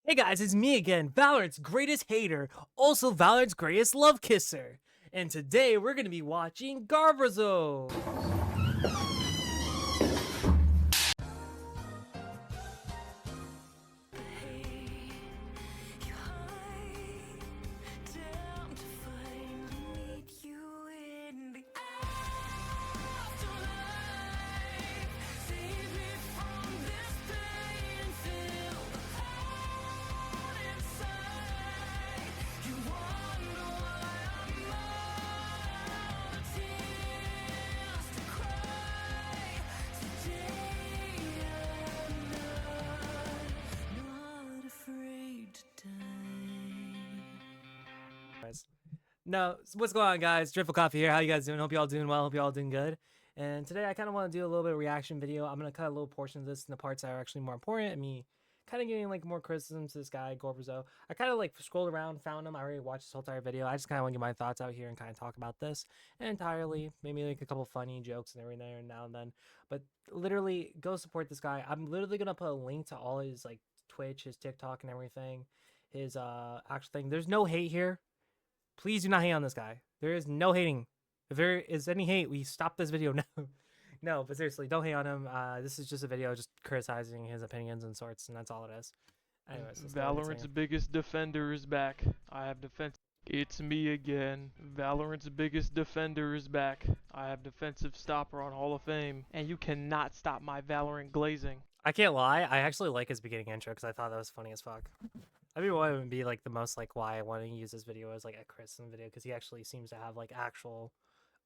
Hey guys, it's me again, Valorant's greatest hater, also Valorant's greatest love kisser. And today we're gonna be watching Gorbzo. No, what's going on, guys? Dreadfullcoffee here. How you guys doing? Hope you all doing well. Hope you all doing good. And today I kind of want to do a little bit of reaction video. I'm gonna cut a little portion of this in the parts that are actually more important, and me kind of giving like more criticism to this guy Gorbzo. I kind of like scrolled around, found him. I already watched this whole entire video. I just kind of want to get my thoughts out here and kind of talk about this entirely. Maybe like a couple funny jokes and every now and then. But literally, go support this guy. I'm literally gonna put a link to all his like Twitch, his TikTok, and everything. His actual thing. There's no hate here. Please do not hate on this guy. There is no hating. If there is any hate, we stop this video now. No, but seriously, don't hate on him. This is just a video just criticizing his opinions and sorts, and that's all it is. Anyways, Valorant's biggest defender is back. I have defense. It's me again. Valorant's biggest defender is back. I have defensive stopper on Hall of Fame, and you cannot stop my Valorant glazing. I can't lie. I actually like his beginning intro because I thought that was funny as fuck. I mean, what would be like the most like why I want to use this video as like a criticism video, because he actually seems to have like actual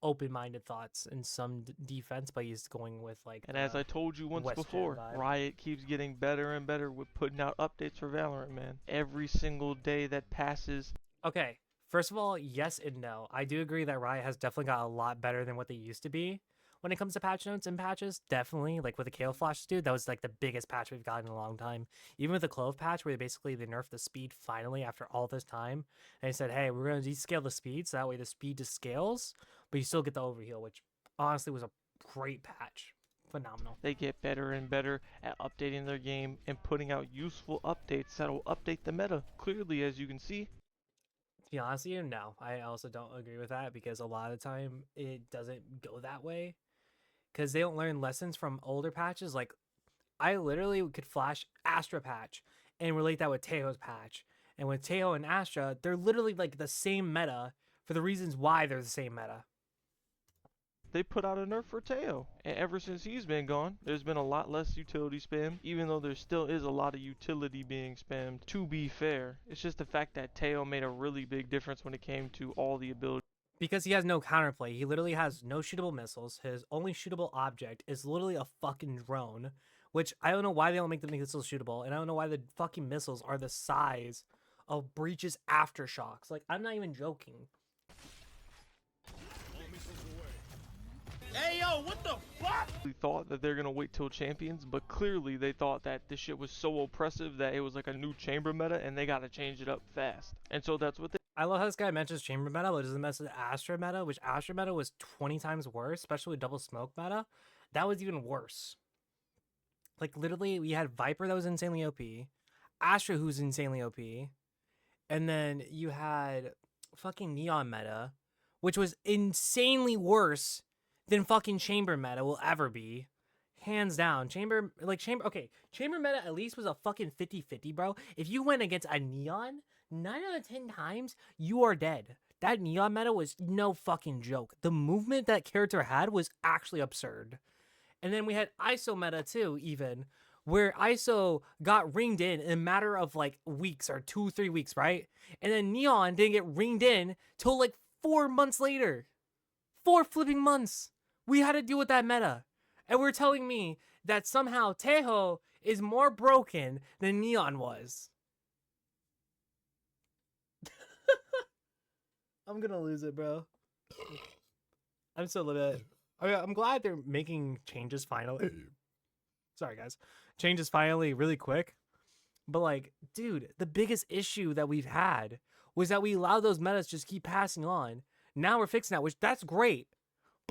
open-minded thoughts in some defense, but he's going with like. And as I told you once before, Riot keeps getting better and better with putting out updates for Valorant, man. Every single day that passes. Okay, first of all, yes and no. I do agree that Riot has definitely got a lot better than what they used to be. When it comes to patch notes and patches, definitely, like with the KO Flash, dude, that was like the biggest patch we've gotten in a long time. Even with the Clove patch, where they nerfed the speed finally after all this time, and they said, hey, we're going to descale the speed, so that way the speed just scales, but you still get the overheal, which honestly was a great patch. Phenomenal. They get better and better at updating their game and putting out useful updates that'll update the meta, clearly, as you can see. To be honest with you, no. I also don't agree with that, because a lot of the time it doesn't go that way. Because they don't learn lessons from older patches. Like, I literally could flash Astra patch and relate that with Teo's patch. And with Teo and Astra, they're literally like the same meta for the reasons why they're the same meta. They put out a nerf for Teo, and ever since he's been gone, there's been a lot less utility spam, even though there still is a lot of utility being spammed. To be fair, it's just the fact that Teo made a really big difference when it came to all the abilities. Because he has no counterplay. He literally has no shootable missiles. His only shootable object is literally a fucking drone, which I don't know why they don't make the missiles shootable, and I don't know why the fucking missiles are the size of Breach's aftershocks. Like, I'm not even joking. Hey yo, what the fuck? We thought that they're gonna wait till champions, but clearly they thought that this shit was so oppressive that it was like a new chamber meta, and they gotta change it up fast. And so that's what they. I love how this guy mentions chamber meta, but doesn't mention Astra meta, which Astra meta was 20 times worse, especially with double smoke meta. That was even worse. Like, literally, we had Viper that was insanely OP, Astra who's insanely OP, and then you had fucking Neon meta, which was insanely worse than fucking chamber meta will ever be. Hands down. Chamber meta at least was a fucking 50-50, bro. If you went against a Neon, 9 out of 10 times, you are dead. That Neon meta was no fucking joke. The movement that character had was actually absurd. And then we had ISO meta too, even, where ISO got ringed in a matter of like weeks or 2-3 weeks, right? And then Neon didn't get ringed in till like 4 months later. 4 flipping months. We had to deal with that meta. And we're telling me that somehow Tejo is more broken than Neon was. I'm gonna lose it, bro. I'm so livid. I'm glad they're making changes finally. Sorry, guys. Changes finally really quick. But, like, dude, the biggest issue that we've had was that we allowed those metas just keep passing on. Now we're fixing that, which that's great.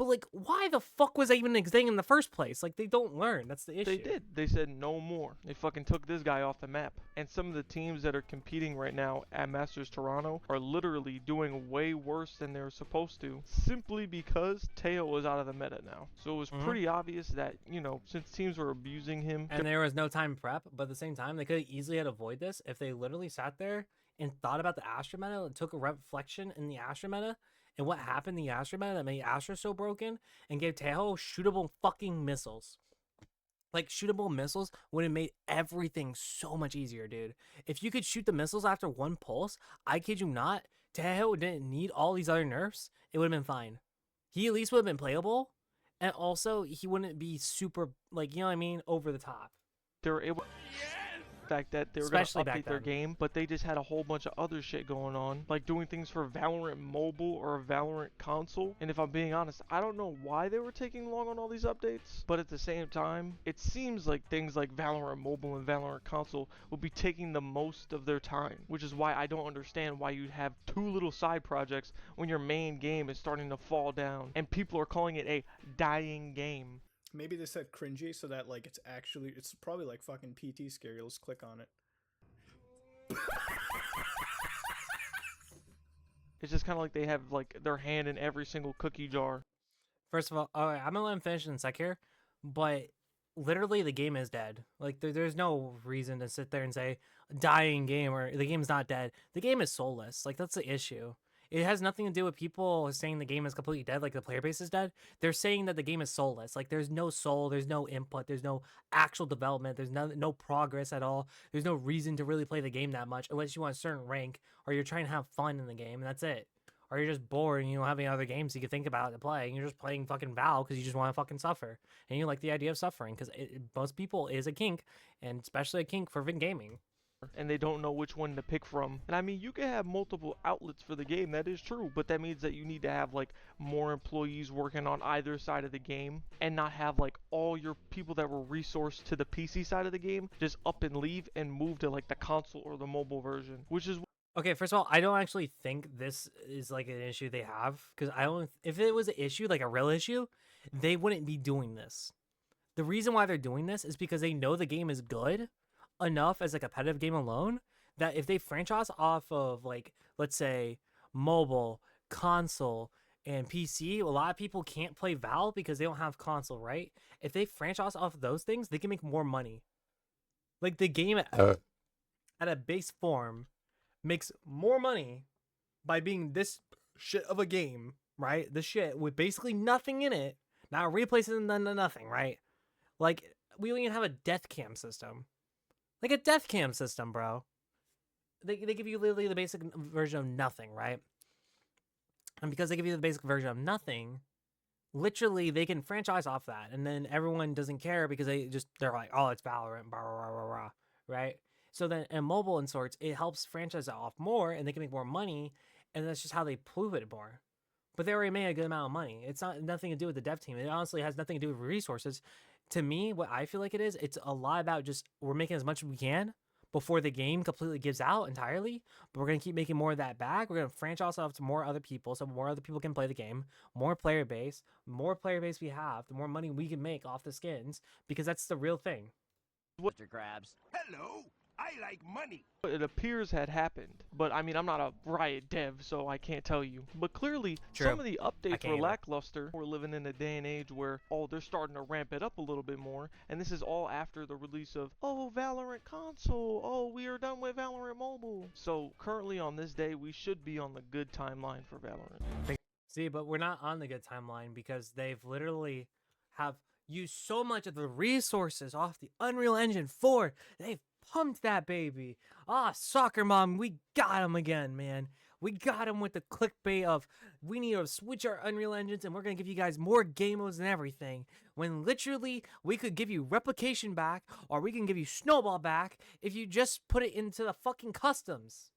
But like, why the fuck was that even a thing in the first place? Like, they don't learn. That's the issue. They did. They said no more. They fucking took this guy off the map. And some of the teams that are competing right now at Masters Toronto are literally doing way worse than they were supposed to, simply because Teo was out of the meta now. So it was pretty obvious that, you know, since teams were abusing him, and there was no time prep, but at the same time, they could have easily had avoided this if they literally sat there and thought about the Astra meta and took a reflection in the Astra meta and what happened in the Astra meta that made Astra so broken and gave Tejo shootable fucking missiles. Like, shootable missiles would have made everything so much easier, dude. If you could shoot the missiles after one pulse, I kid you not, Tejo didn't need all these other nerfs. It would have been fine. He at least would have been playable, and also he wouldn't be super, like, you know what I mean, over the top. they were able fact that they were going to update their game, but they just had a whole bunch of other shit going on, like doing things for Valorant mobile or Valorant console. And if I'm being honest, I don't know why they were taking long on all these updates, but at the same time, it seems like things like Valorant mobile and Valorant console will be taking the most of their time, which is why I don't understand why you'd have 2 little side projects when your main game is starting to fall down and people are calling it a dying game. Maybe they said cringy so that like it's probably like fucking PT scary. Let's click on it. It's just kind of like they have like their hand in every single cookie jar. First of all, I'm gonna let him finish in a sec here, but literally the game is dead. Like there's no reason to sit there and say dying game or the game's not dead. The game is soulless. Like that's the issue. It has nothing to do with people saying the game is completely dead, like the player base is dead. They're saying that the game is soulless. Like there's no soul, there's no input, there's no actual development, there's no progress at all. There's no reason to really play the game that much unless you want a certain rank or you're trying to have fun in the game, and that's it. Or you're just bored and you don't have any other games you can think about to play, and you're just playing fucking Val because you just want to fucking suffer. And you like the idea of suffering because most people is a kink, and especially a kink for gaming. And they don't know which one to pick from. And I mean, you can have multiple outlets for the game, that is true, but that means that you need to have like more employees working on either side of the game and not have like all your people that were resourced to the PC side of the game just up and leave and move to like the console or the mobile version, which is okay. First of all, I don't actually think this is like an issue they have, because I don't. If it was an issue, like a real issue, they wouldn't be doing this. The reason why they're doing this is because they know the game is good enough as a competitive game alone that if they franchise off of, like, let's say mobile, console, and PC, a lot of people can't play Val because they don't have console, right? If they franchise off of those things, they can make more money. Like the game at a base form makes more money by being this shit of a game, right? The shit with basically nothing in it, not replacing nothing, right? Like we don't even have a death cam system. Like a death cam system, bro. They give you literally the basic version of nothing, right? And because they give you the basic version of nothing, literally they can franchise off that, and then everyone doesn't care because they're like, oh, it's Valorant, blah, blah, blah, blah, right? So then in mobile and sorts, it helps franchise it off more, and they can make more money, and that's just how they prove it more. But they already made a good amount of money. It's not nothing to do with the dev team. It honestly has nothing to do with resources. To me, what I feel like it is, it's a lot about just we're making as much as we can before the game completely gives out entirely, but we're going to keep making more of that back. We're going to franchise off to more other people so more other people can play the game, more player base we have, the more money we can make off the skins, because that's the real thing. Mr. Grabs. Hello, I like money. it appears had happened. But I mean, I'm not a Riot dev, so I can't tell you. But clearly, True. some of the updates were either. lackluster. We're living in a day and age where, oh, they're starting to ramp it up a little bit more. And this is all after the release of, oh, Valorant console. Oh, we are done with Valorant mobile. So currently on this day, we should be on the good timeline for Valorant. See, but we're not on the good timeline because they've literally have used so much of the resources off the Unreal Engine 4. They've pumped that baby. Ah, soccer mom, we got him again, man. We got him with the clickbait of we need to switch our Unreal Engines and we're going to give you guys more game modes and everything. When literally we could give you replication back or we can give you snowball back if you just put it into the fucking customs.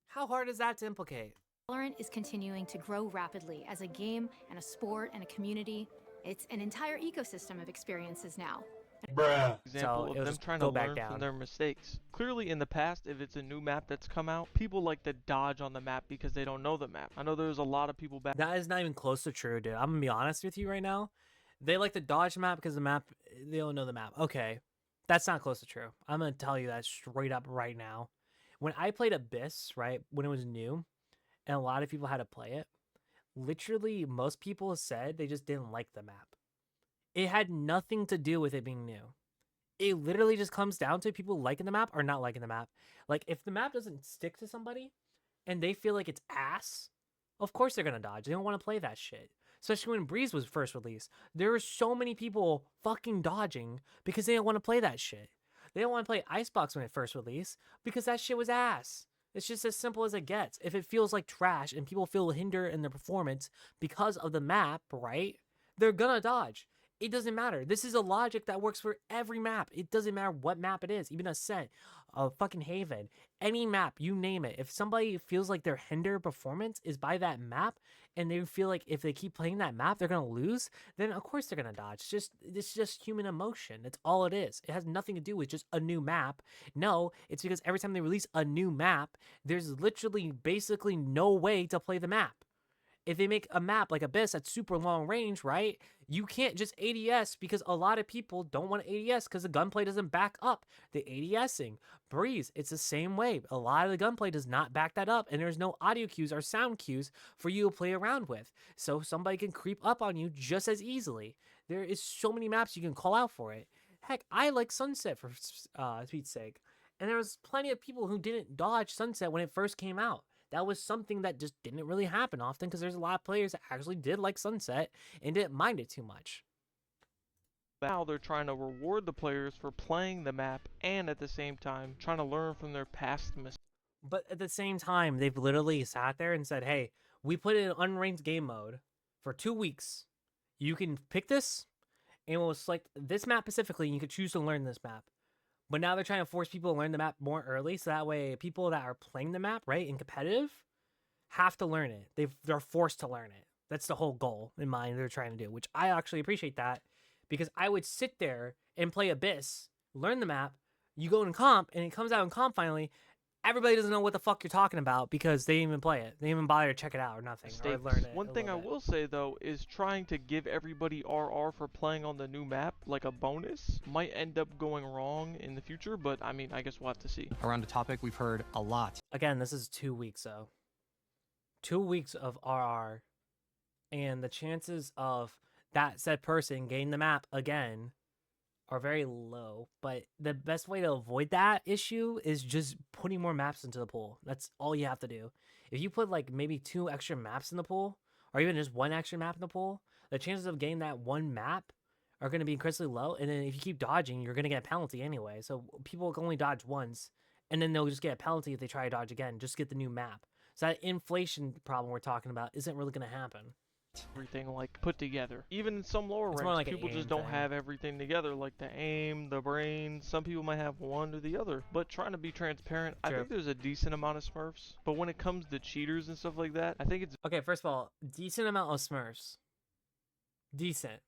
How hard is that to implicate? Valorant is continuing to grow rapidly as a game and a sport and a community. It's an entire ecosystem of experiences now. Example So of it'll them just trying to go back learn down. from their mistakes. Clearly in the past, if it's a new map that's come out, people like to dodge on the map because they don't know the map. I know there's a lot of people back That is not even close to true, dude. I'm gonna be honest with you right now. They like to dodge the map because the map, they don't know the map. Okay, that's not close to true. I'm gonna tell you that straight up right now. When I played Abyss, right, when it was new, and a lot of people had to play it, literally most people said they just didn't like the map. It had nothing to do with it being new. It literally just comes down to people liking the map or not liking the map. Like, if the map doesn't stick to somebody and they feel like it's ass, of course they're gonna dodge. They don't want to play that shit. Especially when Breeze was first released. There were so many people fucking dodging because they don't want to play that shit. They don't want to play Icebox when it first released because that shit was ass. It's just as simple as it gets. If it feels like trash and people feel hindered in their performance because of the map, right? They're gonna dodge. It doesn't matter. This is a logic that works for every map. It doesn't matter what map it is. Even Ascent, fucking Haven, any map, you name it. If somebody feels like their hinder performance is by that map, and they feel like if they keep playing that map, they're gonna lose, then of course they're gonna dodge. It's just human emotion. That's all it is. It has nothing to do with just a new map. No, it's because every time they release a new map, there's literally basically no way to play the map. If they make a map like Abyss that's super long range, right? You can't just ADS because a lot of people don't want to ADS because the gunplay doesn't back up the ADSing. Breeze, it's the same way. A lot of the gunplay does not back that up, and there's no audio cues or sound cues for you to play around with. So somebody can creep up on you just as easily. There is so many maps you can call out for it. Heck, I like Sunset for Pete's sake. And there was plenty of people who didn't dodge Sunset when it first came out. That was something that just didn't really happen often because there's a lot of players that actually did like Sunset and didn't mind it too much. now, they're trying to reward the players for playing the map and at the same time trying to learn from their past mistakes. But at the same time, they've literally sat there and said, hey, we put it in unranked game mode for 2 weeks. You can pick this, and we'll select this map specifically, and you can choose to learn this map. But now they're trying to force people to learn the map more early, so that way people that are playing the map, right, in competitive, have to learn it. They're forced to learn it. That's the whole goal in mind they're trying to do, which I actually appreciate that because I would sit there and play Abyss, learn the map, you go in comp, and it comes out in comp finally. Everybody doesn't know what the fuck you're talking about because they didn't even play it. They didn't even bother to check it out or nothing, or learn it. One thing I will say though is trying to give everybody RR for playing on the new map like a bonus might end up going wrong in the future, but I mean, I guess we'll have to see. Around a topic we've heard a lot. Again, this is 2 weeks though. 2 weeks of RR, and the chances of that said person getting the map again are very low. But the best way to avoid that issue is just putting more maps into the pool. That's all you have to do. If you put like maybe 2 extra maps in the pool, or even just 1 extra map in the pool, the chances of getting that 1 map are going to be incredibly low. And then if you keep dodging, you're going to get a penalty anyway. So people can only dodge once, and then they'll just get a penalty if they try to dodge again. Just get the new map. So that inflation problem we're talking about isn't really going to happen. Everything like put together. Even in some lower It's ranks, more like an people just aim don't thing. have everything together, like the aim, the brain. Some people might have one or the other. But trying to be transparent, I True. think there's a decent amount of Smurfs. But when it comes to cheaters and stuff like that, I think it's Okay, first of all, decent amount of Smurfs. Decent.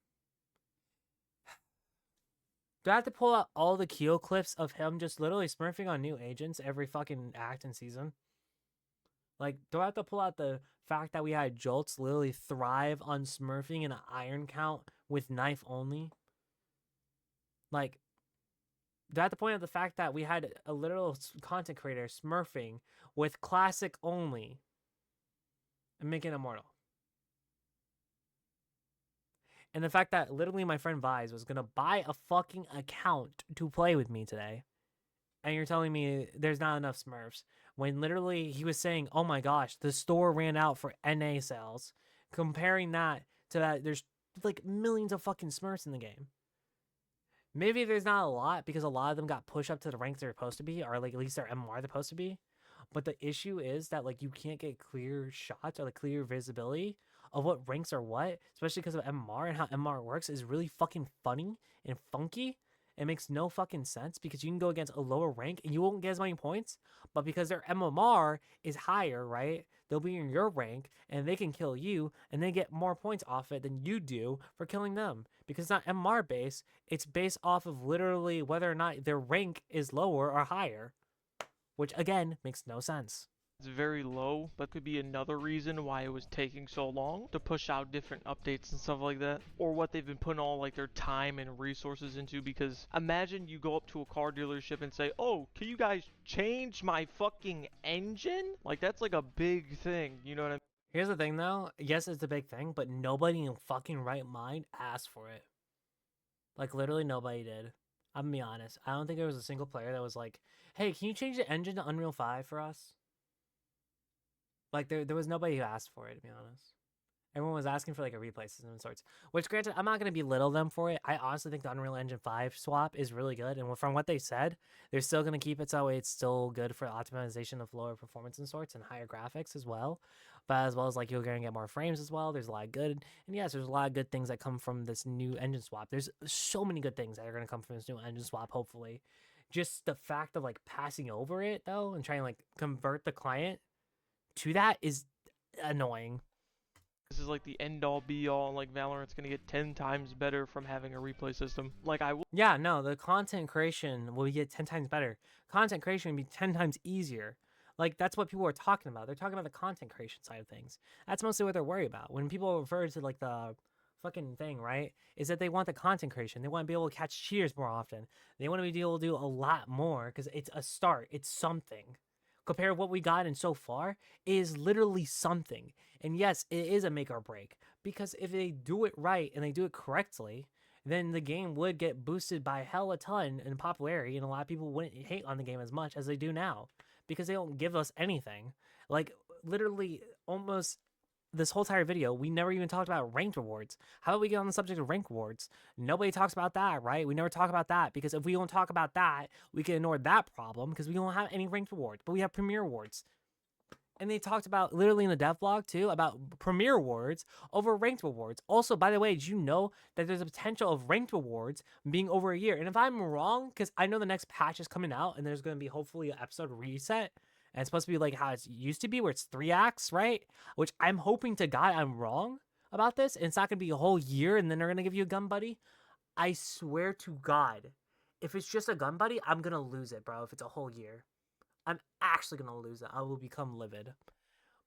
Do I have to pull out all the Keo clips of him just literally smurfing on new agents every fucking act and season? Like, do I have to pull out the fact that we had Jolts literally thrive on smurfing in an iron count with knife only? Like, do I have to point out the fact that we had a literal content creator smurfing with classic only and making immortal? And the fact that literally my friend Vise was going to buy a fucking account to play with me today. And you're telling me there's not enough Smurfs. When literally he was saying, oh my gosh, the store ran out for NA sales. Comparing that to that, there's like millions of fucking Smurfs in the game. Maybe there's not a lot because a lot of them got pushed up to the ranks they're supposed to be, or like at least their MR they're supposed to be. But the issue is that like you can't get clear shots or like clear visibility of what ranks are what, especially because of MR and how MR works is really fucking funny and funky. It makes no fucking sense because you can go against a lower rank and you won't get as many points, but because their MMR is higher, right? They'll be in your rank and they can kill you and they get more points off it than you do for killing them because it's not MMR based. It's based off of literally whether or not their rank is lower or higher, which again makes no sense. It's very low, but could be another reason why it was taking so long to push out different updates and stuff like that, or what they've been putting all like their time and resources into. Because imagine you go up to a car dealership and say, oh, can you guys change my fucking engine? Like, that's like a big thing, you know what I mean? Here's the thing though, yes, it's a big thing, but nobody in fucking right mind asked for it. Like, literally nobody did. I'm gonna be honest. I don't think there was a single player that was like, hey, can you change the engine to Unreal 5 for us? Like, there was nobody who asked for it, to be honest. Everyone was asking for, like, a replay system of sorts. Which, granted, I'm not going to belittle them for it. I honestly think the Unreal Engine 5 swap is really good. And from what they said, they're still going to keep it so it's still good for optimization of lower performance and sorts and higher graphics as well. But as well as, like, you're going to get more frames as well. There's a lot of good. And yes, there's a lot of good things that come from this new engine swap. There's so many good things that are going to come from this new engine swap, hopefully. Just the fact of, like, passing over it, though, and trying to, like, convert the client to that is annoying. This is like the end all be all, and like Valorant's gonna get 10 times better from having a replay system. Like, yeah, no, the content creation will get 10 times better. Content creation will be 10 times easier. Like, that's what people are talking about. They're talking about the content creation side of things. That's mostly what they're worried about. When people refer to, like, the fucking thing, right, is that they want the content creation. They want to be able to catch cheaters more often. They want to be able to do a lot more because it's a start. It's something. Compared to what we got in so far, it is literally something. And yes, it is a make or break. Because if they do it right and they do it correctly, then the game would get boosted by hell a ton in popularity, and a lot of people wouldn't hate on the game as much as they do now. Because they don't give us anything. Like, literally, almost this whole entire video, we never even talked about ranked rewards. How about we get on the subject of ranked rewards? Nobody talks about that, right? We never talk about that because if we don't talk about that, we can ignore that problem because we don't have any ranked rewards, but we have premier rewards. And they talked about, literally in the dev blog too, about premier rewards over ranked rewards. Also, by the way, did you know that there's a potential of ranked rewards being over a year? And if I'm wrong, because I know the next patch is coming out and there's going to be hopefully an episode reset, and it's supposed to be like how it used to be, where it's 3 acts, right? Which I'm hoping to God I'm wrong about this. And it's not going to be a whole year and then they're going to give you a gun buddy. I swear to God, if it's just a gun buddy, I'm going to lose it, bro. If it's a whole year, I'm actually going to lose it. I will become livid.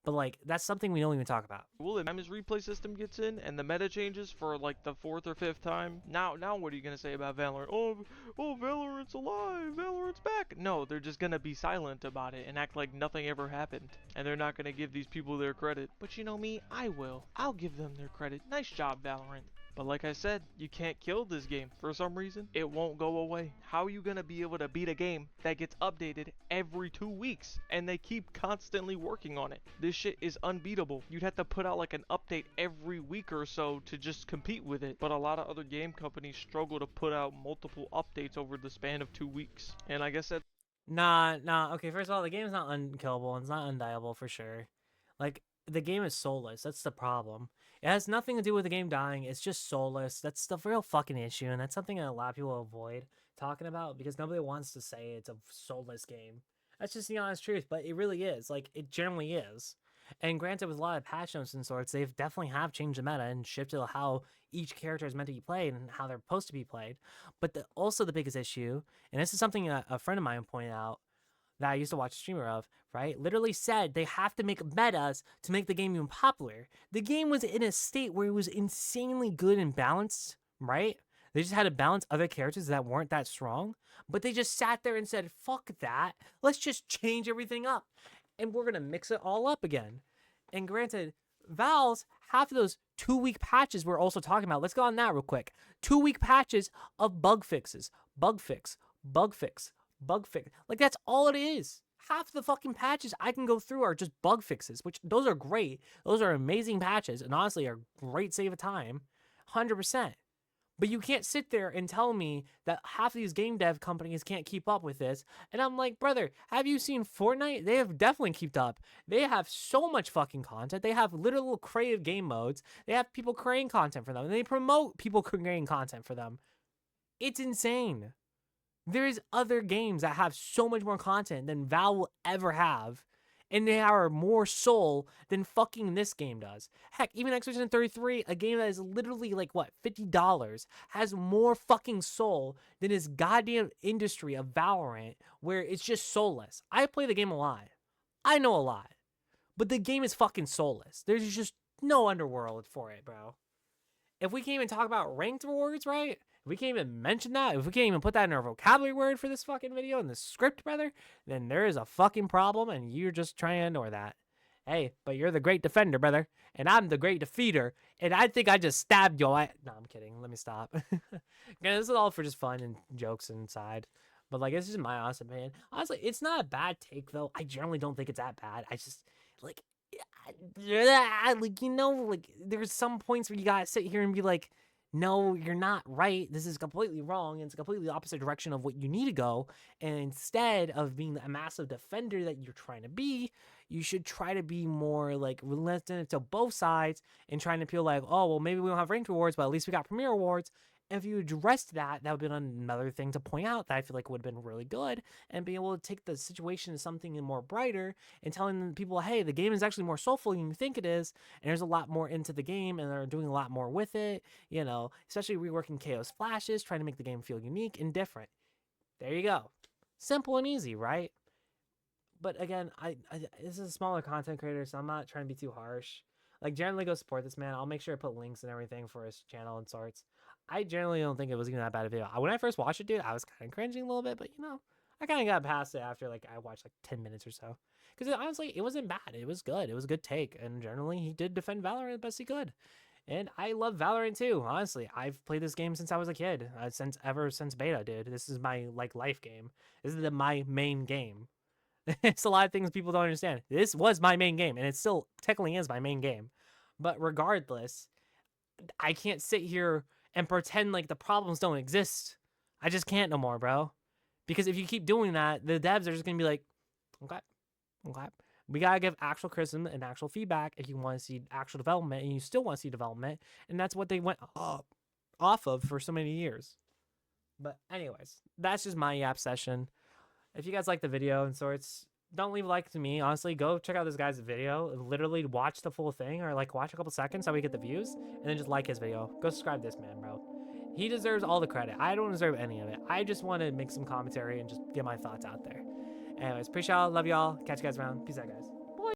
But, like, that's something we don't even talk about. Well, the time his replay system gets in and the meta changes for like the 4th or 5th time. Now what are you gonna say about Valorant? Oh, Valorant's alive, Valorant's back. No, they're just gonna be silent about it and act like nothing ever happened. And they're not gonna give these people their credit. But you know me, I will. I'll give them their credit. Nice job, Valorant. But like I said, you can't kill this game. For some reason, it won't go away. How are you gonna be able to beat a game that gets updated every 2 weeks and they keep constantly working on it? This shit is unbeatable. You'd have to put out like an update every week or so to just compete with it. But a lot of other game companies struggle to put out multiple updates over the span of 2 weeks. And I guess that... Nah. Okay, first of all, the game's not unkillable and it's not undieable for sure. Like, the game is soulless. That's the problem. It has nothing to do with the game dying. It's just soulless. That's the real fucking issue, and that's something that a lot of people avoid talking about because nobody wants to say it's a soulless game. That's just the honest truth, but it really is. Like, it generally is. And granted, with a lot of patch notes and sorts, they've definitely have changed the meta and shifted how each character is meant to be played and how they're supposed to be played. But also the biggest issue, and this is something a friend of mine pointed out, that I used to watch a streamer of, right, literally said they have to make metas to make the game even popular. The game was in a state where it was insanely good and balanced, right? They just had to balance other characters that weren't that strong, but they just sat there and said, fuck that, let's just change everything up, and we're gonna mix it all up again. And granted, Valve's half of those 2-week patches we're also talking about, let's go on that real quick. 2-week patches of bug fixes, bug fix. Like, that's all it is. Half the fucking patches I can go through are just bug fixes, which those are great. Those are amazing patches and honestly are great save of time, 100%. But you can't sit there and tell me that half of these game dev companies can't keep up with this. And I'm like, brother, have you seen Fortnite? They have definitely kept up. They have so much fucking content. They have literal creative game modes. They have people creating content for them. And they promote people creating content for them. It's insane. There's other games that have so much more content than Valve will ever have, and they are more soul than fucking this game does. Heck, even Expedition 33, a game that is literally like, what, $50, has more fucking soul than this goddamn industry of Valorant, where it's just soulless. I play the game a lot. I know a lot. But the game is fucking soulless. There's just no underworld for it, bro. If we can't even talk about ranked rewards, right? If we can't even mention that, if we can't even put that in our vocabulary word for this fucking video in the script, brother, then there is a fucking problem, and you're just trying to ignore that. Hey, but you're the great defender, brother, and I'm the great defeater, and I think I just stabbed you. No, I'm kidding. Let me stop. This is all for just fun and jokes inside. But, like, this is my honest opinion. Honestly, it's not a bad take, though. I generally don't think it's that bad. I just, like, you know, like, there's some points where you gotta sit here and be like, no, you're not right. This is completely wrong. And it's a completely opposite direction of what you need to go. And instead of being a massive defender that you're trying to be, you should try to be more like relentless to both sides and trying to feel like, oh, well, maybe we don't have ranked rewards, but at least we got premier rewards. And if you addressed that, that would have been another thing to point out that I feel like would have been really good, and being able to take the situation to something more brighter and telling people, hey, the game is actually more soulful than you think it is, and there's a lot more into the game, and they're doing a lot more with it, you know, especially reworking chaos flashes, trying to make the game feel unique and different. There you go. Simple and easy, right? But again, this is a smaller content creator, so I'm not trying to be too harsh. Like, generally go support this man. I'll make sure I put links and everything for his channel and sorts. I generally don't think it was even that bad a video. When I first watched it, dude, I was kind of cringing a little bit, but, you know, I kind of got past it after, like, I watched, like, 10 minutes or so. Because, honestly, it wasn't bad. It was good. It was a good take. And generally, he did defend Valorant the best he could. And I love Valorant, too, honestly. I've played this game since I was a kid. Ever since beta, dude. This is my, like, life game. This is my main game. It's a lot of things people don't understand. This was my main game, and it still technically is my main game. But regardless, I can't sit here and pretend like the problems don't exist. I just can't no more, bro. Because if you keep doing that, the devs are just going to be like, okay. We got to give actual criticism and actual feedback if you want to see actual development, and you still want to see development. And that's what they went off of for so many years. But anyways, that's just my yap session. If you guys like the video and sorts, don't leave a like to me. Honestly, go check out this guy's video. Literally watch the full thing, or like watch a couple seconds so we get the views, and then just like his video. Go subscribe to this man, bro. He deserves all the credit. I don't deserve any of it. I just want to make some commentary and just get my thoughts out there. Anyways, appreciate y'all. Love y'all. Catch you guys around. Peace out, guys.